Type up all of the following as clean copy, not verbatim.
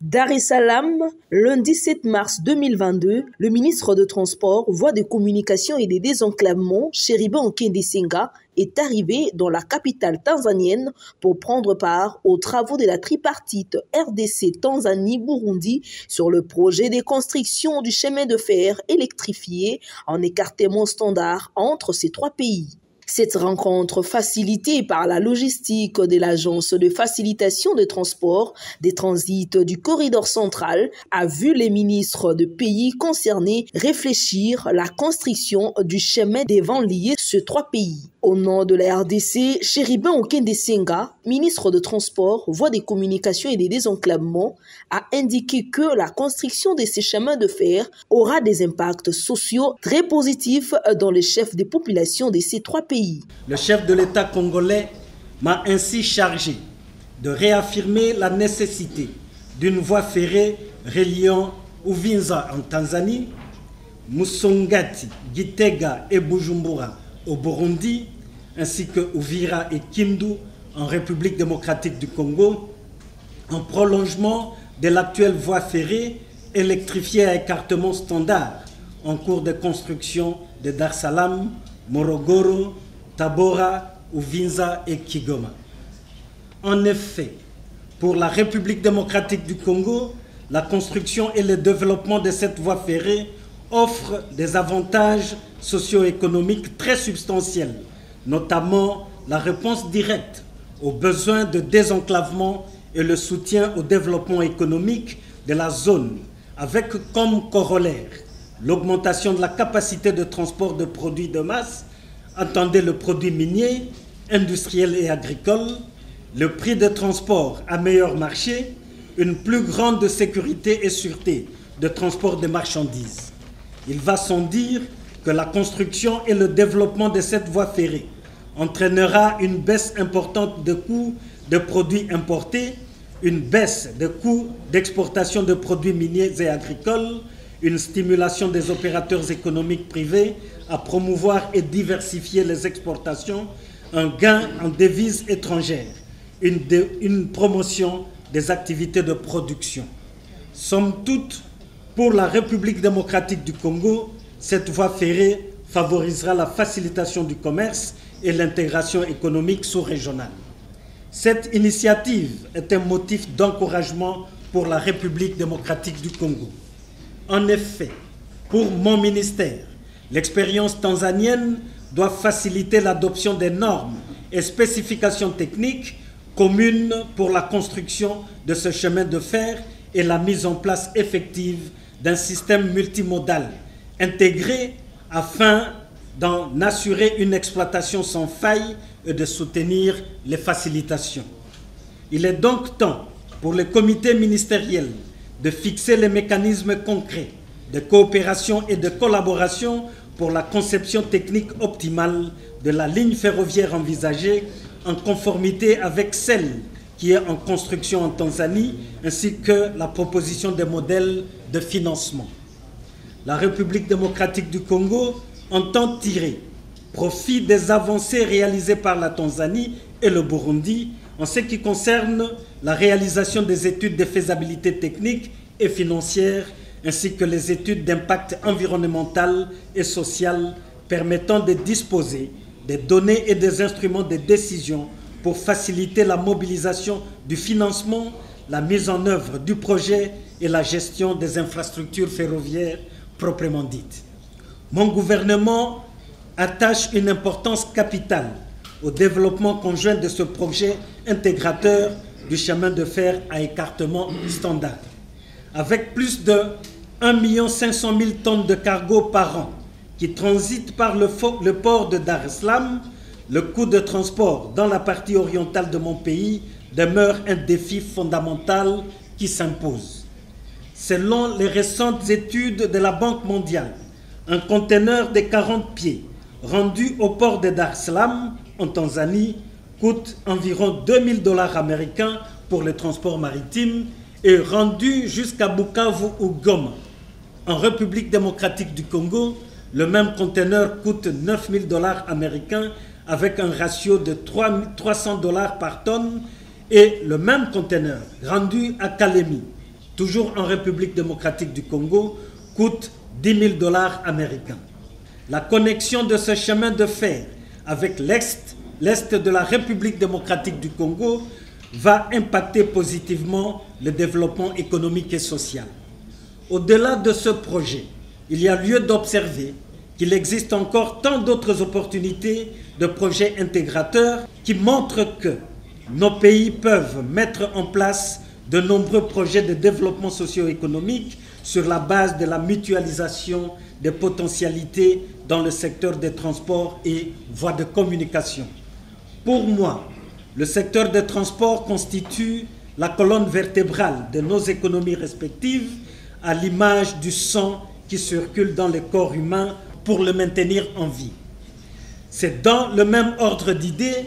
Dar es Salaam, lundi 7 mars 2022, le ministre de Transport, Voies de Communication et des Désenclavements, Cheribe Onkende Senga, est arrivé dans la capitale tanzanienne pour prendre part aux travaux de la tripartite RDC-Tanzanie-Burundi sur le projet de construction du chemin de fer électrifié en écartement standard entre ces trois pays. Cette rencontre, facilitée par la logistique de l'Agence de facilitation de transport des transits du corridor central, a vu les ministres de pays concernés réfléchir à la construction du chemin devant lier ces trois pays. Au nom de la RDC, Cheribe Onkende Senga, ministre de Transport, Voies des Communications et des Désenclavements, a indiqué que la construction de ces chemins de fer aura des impacts sociaux très positifs dans les chefs des populations de ces trois pays. Le chef de l'État congolais m'a ainsi chargé de réaffirmer la nécessité d'une voie ferrée reliant Uvinza en Tanzanie, Musongati, Gitega et Bujumbura au Burundi, ainsi que Uvira et Kindu en République démocratique du Congo, en prolongement de l'actuelle voie ferrée électrifiée à écartement standard en cours de construction de Dar es Salaam, Morogoro, Tabora, Uvinza et Kigoma. En effet, pour la République démocratique du Congo, la construction et le développement de cette voie ferrée offrent des avantages socio-économiques très substantiels, notamment la réponse directe aux besoins de désenclavement et le soutien au développement économique de la zone, avec comme corollaire l'augmentation de la capacité de transport de produits de masse, entendez le produit minier, industriel et agricole, le prix de transport à meilleur marché, une plus grande sécurité et sûreté de transport de marchandises. Il va sans dire que la construction et le développement de cette voie ferrée entraînera une baisse importante de coûts de produits importés, une baisse de coûts d'exportation de produits miniers et agricoles, une stimulation des opérateurs économiques privés à promouvoir et diversifier les exportations, un gain en devises étrangères, une promotion des activités de production. Somme toute, pour la République démocratique du Congo, cette voie ferrée favorisera la facilitation du commerce et l'intégration économique sous-régionale. Cette initiative est un motif d'encouragement pour la République démocratique du Congo. En effet, pour mon ministère, l'expérience tanzanienne doit faciliter l'adoption des normes et spécifications techniques communes pour la construction de ce chemin de fer et la mise en place effective d'un système multimodal intégré afin d'en assurer une exploitation sans faille et de soutenir les facilitations. Il est donc temps pour le comité ministériel de fixer les mécanismes concrets de coopération et de collaboration pour la conception technique optimale de la ligne ferroviaire envisagée en conformité avec celle qui est en construction en Tanzanie, ainsi que la proposition des modèles de financement. La République démocratique du Congo entend tirer profit des avancées réalisées par la Tanzanie et le Burundi en ce qui concerne la réalisation des études de faisabilité technique et financière, ainsi que les études d'impact environnemental et social permettant de disposer des données et des instruments de décision pour faciliter la mobilisation du financement, la mise en œuvre du projet et la gestion des infrastructures ferroviaires proprement dites. Mon gouvernement attache une importance capitale au développement conjoint de ce projet intégrateur du chemin de fer à écartement standard. Avec plus de 1 500 000 tonnes de cargo par an qui transitent par le port de Dar es Salaam, le coût de transport dans la partie orientale de mon pays demeure un défi fondamental qui s'impose. Selon les récentes études de la Banque mondiale, un conteneur de 40 pieds rendu au port de Dar es Salaam, en Tanzanie, coûte environ $2 000 américains pour le transport maritime et rendu jusqu'à Bukavu ou Goma. En République démocratique du Congo, le même conteneur coûte $9 000 américains avec un ratio de $300 par tonne et le même conteneur rendu à Kalemi toujours en République démocratique du Congo, coûte 10 000 $ américains. La connexion de ce chemin de fer avec l'Est de la République démocratique du Congo va impacter positivement le développement économique et social. Au-delà de ce projet, il y a lieu d'observer qu'il existe encore tant d'autres opportunités de projets intégrateurs qui montrent que nos pays peuvent mettre en place de nombreux projets de développement socio-économique sur la base de la mutualisation des potentialités dans le secteur des transports et voies de communication. Pour moi, le secteur des transports constitue la colonne vertébrale de nos économies respectives, à l'image du sang qui circule dans le corps humain pour le maintenir en vie. C'est dans le même ordre d'idées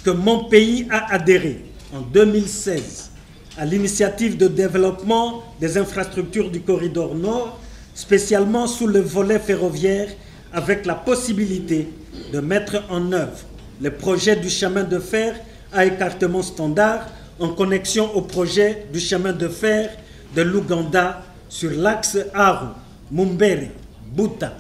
que mon pays a adhéré en 2016 à l'initiative de développement des infrastructures du corridor Nord, spécialement sous le volet ferroviaire, avec la possibilité de mettre en œuvre le projet du chemin de fer à écartement standard en connexion au projet du chemin de fer de l'Ouganda sur l'axe Aru, Mumbere, Buta,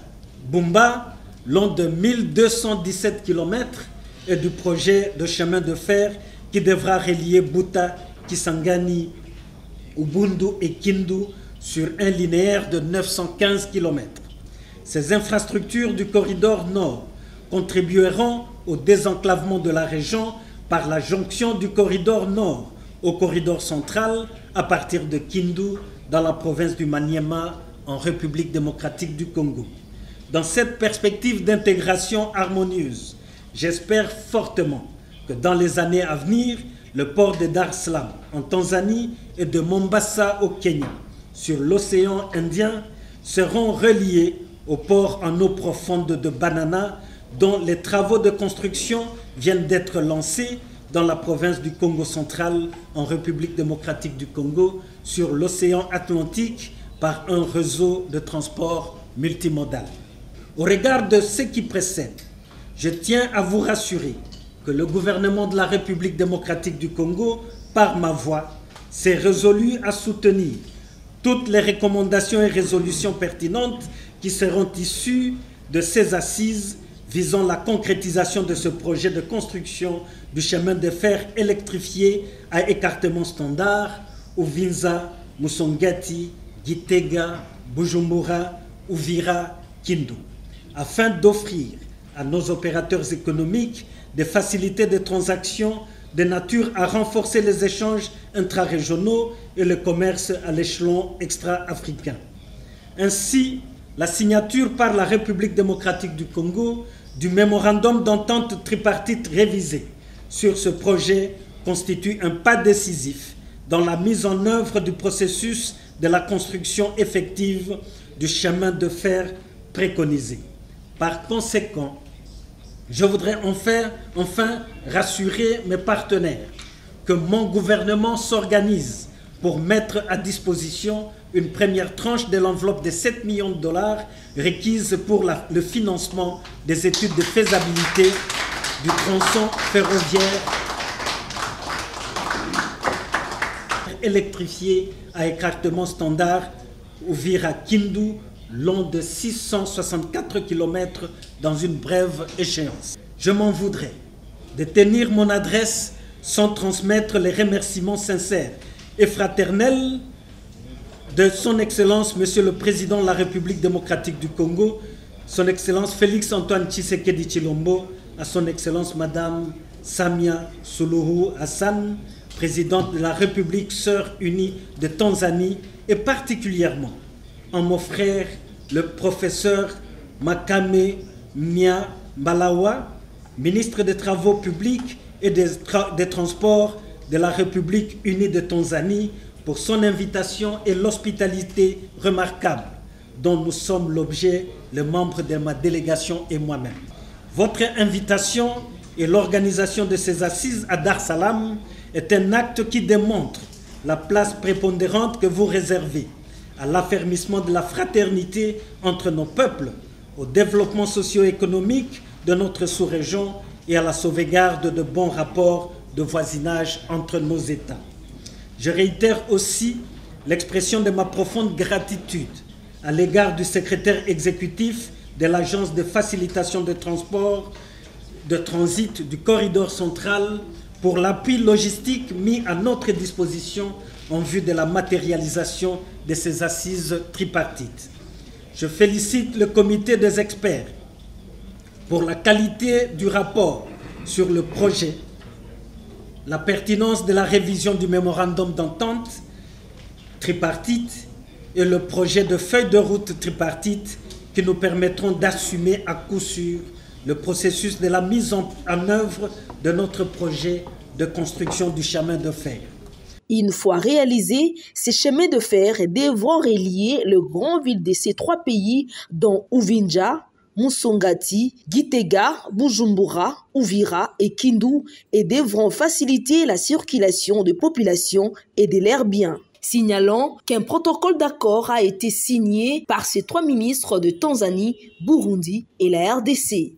Bumba, long de 1217 km, et du projet de chemin de fer qui devra relier Buta, Kisangani, Ubundu et Kindu sur un linéaire de 915 km. Ces infrastructures du corridor Nord contribueront au désenclavement de la région par la jonction du corridor Nord au corridor central à partir de Kindu dans la province du Maniema en République démocratique du Congo. Dans cette perspective d'intégration harmonieuse, j'espère fortement que dans les années à venir, le port de Dar es Salaam en Tanzanie et de Mombasa au Kenya sur l'océan Indien seront reliés au port en eau profonde de Banana, dont les travaux de construction viennent d'être lancés dans la province du Congo central en République démocratique du Congo sur l'océan Atlantique par un réseau de transport multimodal. Au regard de ce qui précède, je tiens à vous rassurer que le gouvernement de la République démocratique du Congo, par ma voix, s'est résolu à soutenir toutes les recommandations et résolutions pertinentes qui seront issues de ces assises visant la concrétisation de ce projet de construction du chemin de fer électrifié à écartement standard Uvinza, Musongati, Gitega, Bujumbura, Uvira, Kindu, afin d'offrir à nos opérateurs économiques des facilités de transactions de nature à renforcer les échanges intra-régionaux et le commerce à l'échelon extra-africain. Ainsi, la signature par la République démocratique du Congo du mémorandum d'entente tripartite révisé sur ce projet constitue un pas décisif dans la mise en œuvre du processus de la construction effective du chemin de fer préconisé. Par conséquent, je voudrais enfin rassurer mes partenaires que mon gouvernement s'organise pour mettre à disposition une première tranche de l'enveloppe de 7 millions de $ requise pour le financement des études de faisabilité du tronçon ferroviaire électrifié à écartement standard Uvira-Kindu, long de 664 km dans une brève échéance. Je m'en voudrais de tenir mon adresse sans transmettre les remerciements sincères et fraternels de son Excellence, Monsieur le Président de la République démocratique du Congo, son Excellence Félix Antoine Tshisekedi Tshilombo, à son Excellence Madame Samia Suluhu Hassan, présidente de la République Sœur Unie de Tanzanie, et particulièrement en mon frère, le professeur Makame Mia Mbalawa, ministre des Travaux publics et des Transports de la République unie de Tanzanie, pour son invitation et l'hospitalité remarquable dont nous sommes l'objet, les membres de ma délégation et moi-même. Votre invitation et l'organisation de ces assises à Dar es Salaam est un acte qui démontre la place prépondérante que vous réservez à l'affermissement de la fraternité entre nos peuples, au développement socio-économique de notre sous-région et à la sauvegarde de bons rapports de voisinage entre nos États. Je réitère aussi l'expression de ma profonde gratitude à l'égard du secrétaire exécutif de l'Agence de facilitation de transport de transit du corridor central pour l'appui logistique mis à notre disposition en vue de la matérialisation de ces assises tripartites. Je félicite le comité des experts pour la qualité du rapport sur le projet, la pertinence de la révision du mémorandum d'entente tripartite et le projet de feuille de route tripartite qui nous permettront d'assumer à coup sûr le processus de la mise en œuvre de notre projet de construction du chemin de fer. Une fois réalisés, ces chemins de fer devront relier les grandes villes de ces trois pays, dont Uvinja, Musongati, Gitega, Bujumbura, Uvira et Kindu, et devront faciliter la circulation des populations et de leurs biens. Signalant qu'un protocole d'accord a été signé par ces trois ministres de Tanzanie, Burundi et la RDC.